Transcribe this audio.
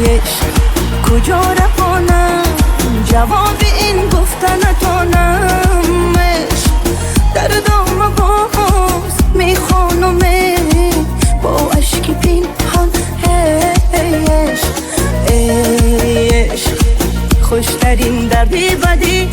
عشق کجا روانم، جواب این گفتنتانم. عشق در دام باز میخوانمه با عشق پنهان. عشق عشق خوشترین دردی بدی